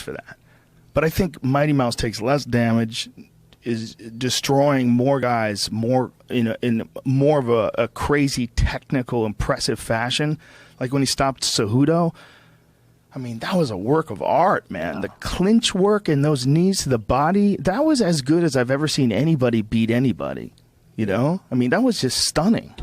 for that. But I think Mighty Mouse takes less damage, is destroying more guys more in more of a crazy, technical, impressive fashion. Like when he stopped Cejudo, I mean, that was a work of art, man. The clinch work and those knees to the body, that was as good as I've ever seen anybody beat anybody. You know? I mean, that was just stunning.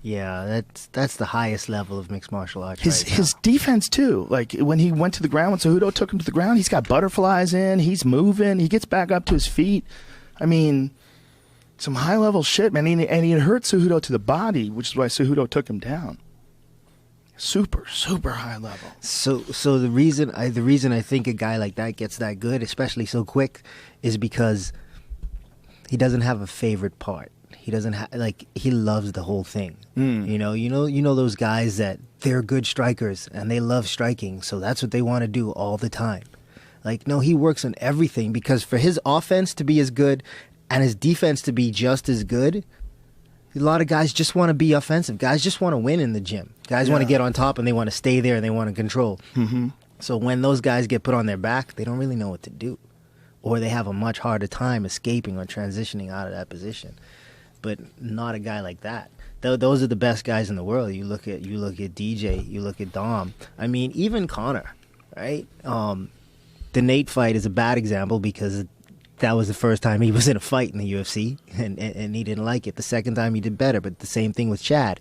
Yeah, that's the highest level of mixed martial arts. His defense, too. Like, when he went to the ground, when Cejudo took him to the ground, he's got butterflies in, he's moving, he gets back up to his feet. I mean, some high-level shit, man. And he had hurt Cejudo to the body, which is why Cejudo took him down. Super, super high level. So the reason I think a guy like that gets that good, especially so quick, is because he doesn't have a favorite part. He doesn't he loves the whole thing. You know those guys that they're good strikers and they love striking, so that's what they want to do all the time. Like, no, he works on everything, because for his offense to be as good and his defense to be just as good, a lot of guys just want to be offensive. Guys just want to win in the gym. Guys want to get on top and they want to stay there and they want to control. Mm-hmm. So when those guys get put on their back, they don't really know what to do. Or they have a much harder time escaping or transitioning out of that position. But not a guy like that. Those are the best guys in the world. You look at DJ, you look at Dom. I mean, even Conor, right? The Nate fight is a bad example because that was the first time he was in a fight in the UFC, and he didn't like it. The second time he did better, but the same thing with Chad.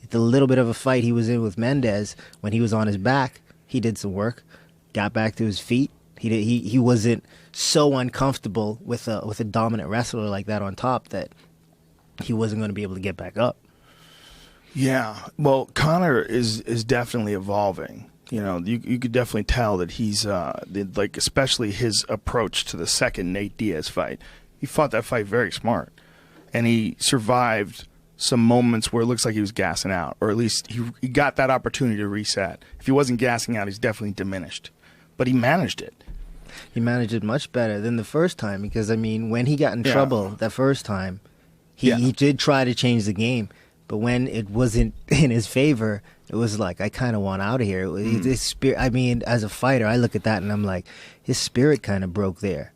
The little bit of a fight he was in with Mendez, when he was on his back, he did some work, got back to his feet. He wasn't so uncomfortable with a dominant wrestler like that on top that he wasn't going to be able to get back up. Yeah, well, Conor is definitely evolving. You know, you could definitely tell that he's, like, especially his approach to the second Nate Diaz fight. He fought that fight very smart. And he survived some moments where it looks like he was gassing out. Or at least he got that opportunity to reset. If he wasn't gassing out, he's definitely diminished. But he managed it. He managed it much better than the first time. Because, I mean, when he got in trouble that first time, he did try to change the game. But when it wasn't in his favor, it was like, I kind of want out of here. His spirit, I mean, as a fighter, I look at that and I'm like, his spirit kind of broke there.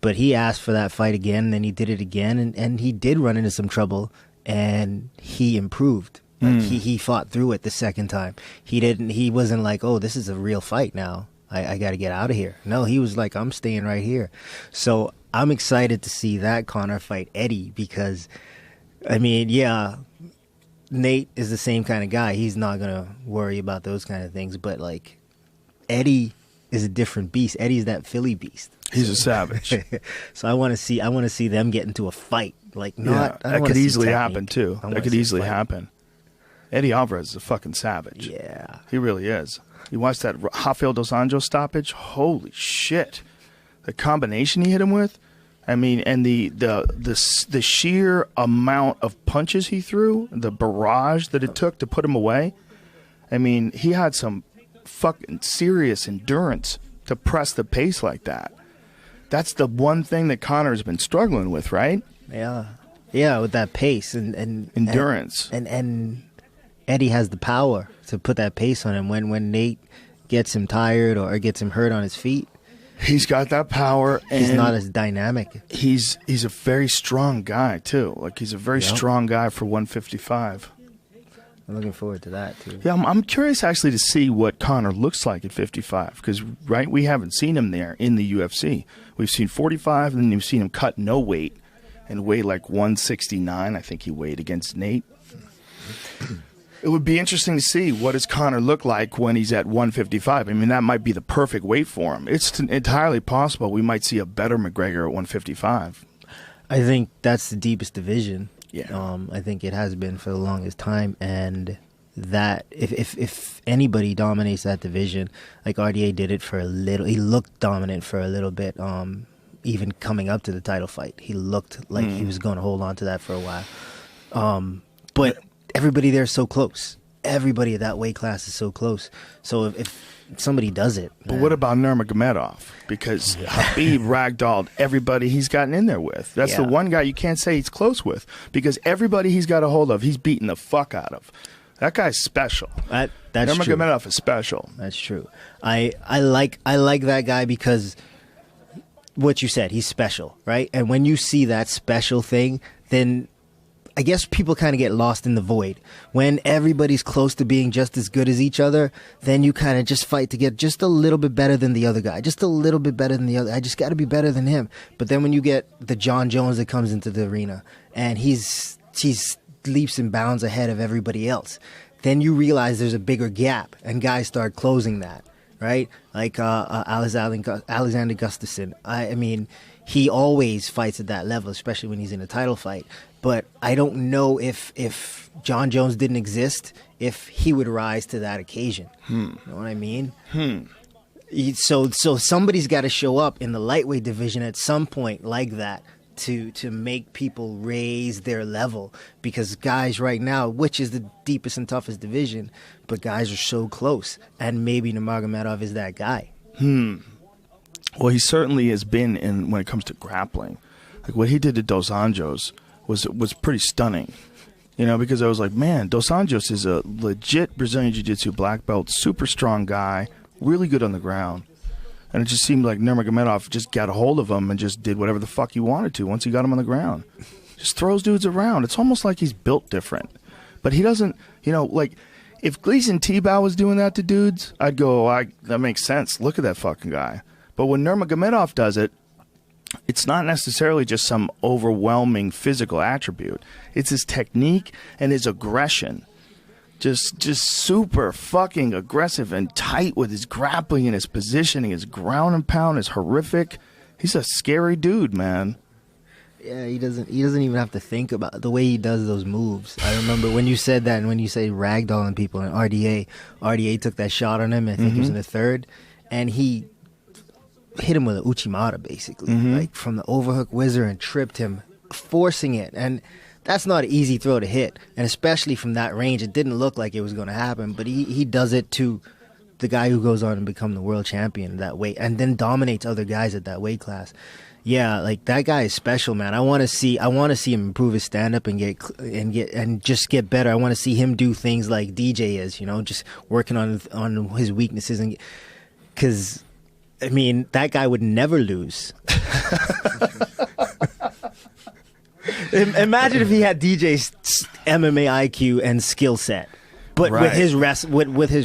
But he asked for that fight again, and then he did it again, and he did run into some trouble, and he improved. Like, he fought through it the second time. He wasn't like, oh, this is a real fight now. I got to get out of here. No, he was like, I'm staying right here. So I'm excited to see that Conor fight Eddie, because, I mean, yeah, Nate is the same kind of guy. He's not going to worry about those kind of things. But, like, Eddie is a different beast. Eddie's that Philly beast. He's a savage. So I want to see them get into a fight. Like, that could easily happen, too. That could easily happen. Eddie Alvarez is a fucking savage. Yeah. He really is. You watched that Rafael Dos Anjos stoppage? Holy shit. The combination he hit him with? I mean, and the sheer amount of punches he threw, the barrage that it took to put him away. I mean, he had some fucking serious endurance to press the pace like that. That's the one thing that Conor's been struggling with, right? Yeah. Yeah, with that pace and endurance. And Eddie has the power to put that pace on him when Nate gets him tired or gets him hurt on his feet. He's got that power. And he's not as dynamic. He's a very strong guy, too. Like, he's a very strong guy for 155. I'm looking forward to that, too. Yeah, I'm curious, actually, to see what Conor looks like at 55. Because, right, we haven't seen him there in the UFC. We've seen 45, and then you've seen him cut no weight and weigh like 169, I think he weighed, against Nate. It would be interesting to see what does Conor look like when he's at 155. I mean, that might be the perfect weight for him. It's entirely possible we might see a better McGregor at 155. I think that's the deepest division. Yeah. I think it has been for the longest time, and that if anybody dominates that division, like RDA did it for a little, he looked dominant for a little bit. Even coming up to the title fight, he looked like he was going to hold on to that for a while. But everybody there is so close. Everybody at that weight class is so close. So if somebody does it. But what about Nurmagomedov? Because Khabib ragdolled everybody he's gotten in there with. That's the one guy you can't say he's close with. Because everybody he's got a hold of, he's beating the fuck out of. That guy's special. That's true. Nurmagomedov is special. That's true. I like that guy because what you said, he's special, right? And when you see that special thing, then I guess people kind of get lost in the void. When everybody's close to being just as good as each other, then you kind of just fight to get just a little bit better than the other guy. Just a little bit better than the other. I just got to be better than him. But then when you get the John Jones that comes into the arena and he's leaps and bounds ahead of everybody else, then you realize there's a bigger gap and guys start closing that, right? Like Alexander Gustafsson. I mean, he always fights at that level, especially when he's in a title fight. But I don't know if John Jones didn't exist, if he would rise to that occasion. You know what I mean? So somebody's got to show up in the lightweight division at some point like that to make people raise their level. Because guys right now, which is the deepest and toughest division, but guys are so close. And maybe Nurmagomedov is that guy. Well, he certainly has been when it comes to grappling. Like what he did to Dos Anjos was pretty stunning, you know, because I was like, man, Dos Anjos is a legit Brazilian Jiu-Jitsu black belt, super strong guy, really good on the ground. And it just seemed like Nurmagomedov just got a hold of him and just did whatever the fuck he wanted to once he got him on the ground. Just throws dudes around. It's almost like he's built different. But he doesn't, you know, like if Gleason Tebow was doing that to dudes, I'd go, that makes sense. Look at that fucking guy. But when Nurmagomedov does it, it's not necessarily just some overwhelming physical attribute. It's his technique and his aggression. Just super fucking aggressive and tight with his grappling and his positioning. His ground and pound is horrific. He's a scary dude, man. Yeah, he doesn't even have to think about the way he does those moves. I remember when you said that and when you say ragdolling people in RDA took that shot on him, I think he was in the third, and he hit him with an Uchimata, basically, like from the overhook whizzer and tripped him, forcing it. And that's not an easy throw to hit. And especially from that range, it didn't look like it was going to happen. But he does it to the guy who goes on and become the world champion that weight and then dominates other guys at that weight class. Yeah, like that guy is special, man. I want to see him improve his stand up and just get better. I want to see him do things like DJ is, you know, just working on his weaknesses, and because I mean, that guy would never lose. Imagine if he had DJ's MMA IQ and skill set, but with his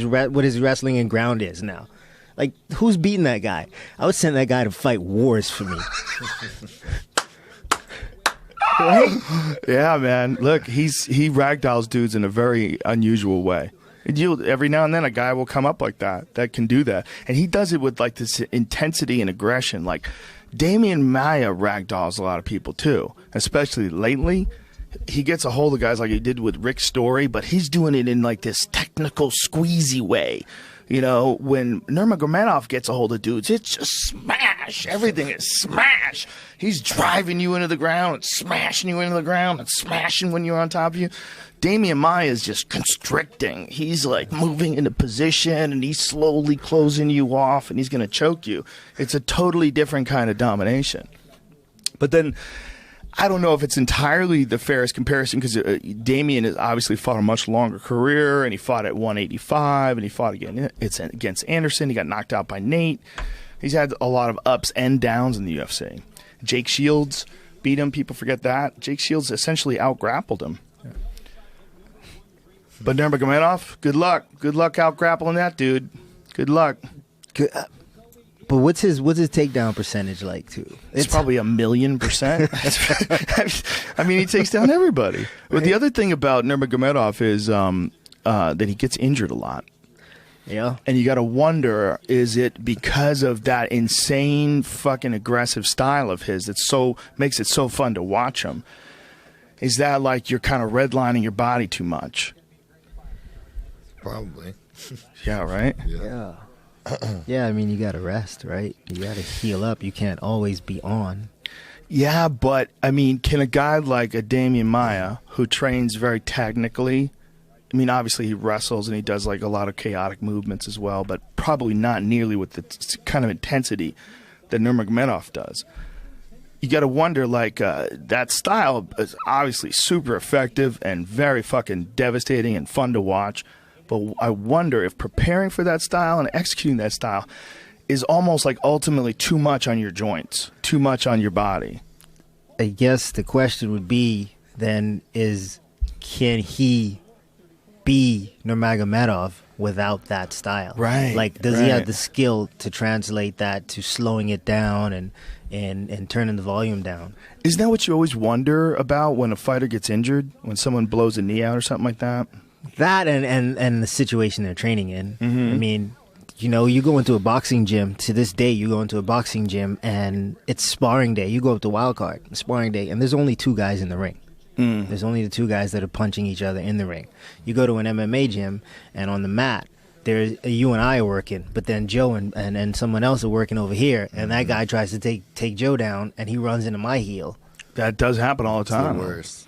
wrestling and ground is now. Like, who's beating that guy? I would send that guy to fight wars for me. Right? Yeah, man. Look, he ragdolls dudes in a very unusual way. Every now and then a guy will come up like that can do that. And he does it with like this intensity and aggression. Like Damian Maia ragdolls a lot of people too, especially lately. He gets a hold of guys like he did with Rick Story, but he's doing it in like this technical squeezy way. You know, when Nurmagomedov gets a hold of dudes, it's just smash. Everything is smash. He's driving you into the ground and smashing you into the ground and smashing when you're on top of you. Damian Maia is just constricting. He's like moving into position and he's slowly closing you off and he's going to choke you. It's a totally different kind of domination. But then I don't know if it's entirely the fairest comparison because Damian has obviously fought a much longer career and he fought at 185 and he fought against Anderson. He got knocked out by Nate. He's had a lot of ups and downs in the UFC. Jake Shields beat him. People forget that. Jake Shields essentially out-grappled him. Yeah. But Nurmagomedov, good luck. Good luck out-grappling that dude. Good luck. Good. But what's his takedown percentage like too? It's probably 1,000,000%. I mean, he takes down everybody. Right? But the other thing about Nurmagomedov is that he gets injured a lot. Yeah. And you got to wonder, is it because of that insane fucking aggressive style of his that makes it so fun to watch him? Is that like you're kind of redlining your body too much? Probably. Yeah, right? Yeah. Yeah, I mean, you got to rest, right? You got to heal up. You can't always be on. Yeah, but, I mean, can a guy like a Damian Maia, who trains very technically, I mean, obviously he wrestles and he does, like, a lot of chaotic movements as well, but probably not nearly with the kind of intensity that Nurmagomedov does. you got to wonder, like, that style is obviously super effective and very fucking devastating and fun to watch. But I wonder if preparing for that style and executing that style is almost like ultimately too much on your joints, too much on your body. I guess the question would be then is, can he be Nurmagomedov without that style? Right. Like, does he have the skill to translate that to slowing it down and turning the volume down? Isn't that what you always wonder about when a fighter gets injured, when someone blows a knee out or something like that? That and the situation they're training in. I mean, you know, you go into a boxing gym. To this day, you go into a boxing gym and it's sparring day. You go up to Wild Card, sparring day, and there's only 2 guys in the ring. There's only the 2 guys that are punching each other in the ring. You go to an MMA gym, and on the mat, there's you and I are working, but then Joe and someone else are working over here, and that guy tries to take Joe down, and he runs into my heel. That does happen all the time. It's the worst.